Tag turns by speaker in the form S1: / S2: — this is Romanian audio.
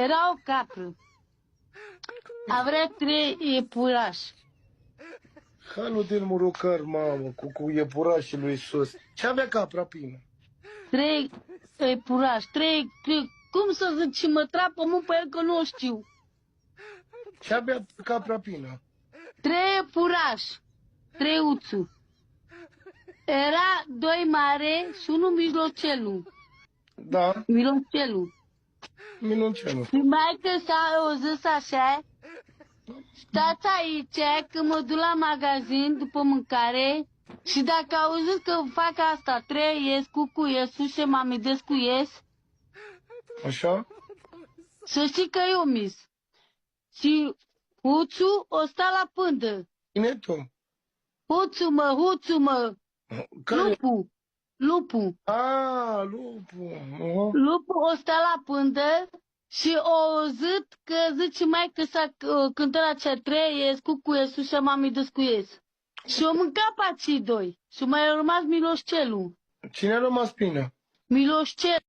S1: Era o capră. Avea 3 iepurași.
S2: Halul din Murucăr, mamă, cu iepurașii lui Iisus. Ce avea capra pină?
S1: 3 iepurași. 3, cum să zic, și mă trapă mă pe el că nu o știu.
S2: Ce avea capra pină?
S1: 3 iepurași. 3 uțu. Era 2 mare și 1 mijlocelu.
S2: Da,
S1: Milocelu.
S2: minunțelu.
S1: Și maică s-a zis așa, stați aici că mă duc la magazin după mâncare și dacă auziți că fac asta, trăiesc, cucuiesc, sușe, mă amidescuiesc,
S2: Așa?
S1: să știi că eu mis. Și Huțu o sta la pândă.
S2: Cine tu?
S1: Huțu mă,
S2: Care?
S1: Lupu.
S2: Lupul.
S1: Lupul o sta la pândă și o zit că zice mai că s-a cântat la ce trăiesc, cucuiesc, sușe, mă amidescuiesc. Și o mânca pe acei 2. Și mai a rămas Miloșcelu.
S2: Cine a rămas pină?
S1: Miloșcelu.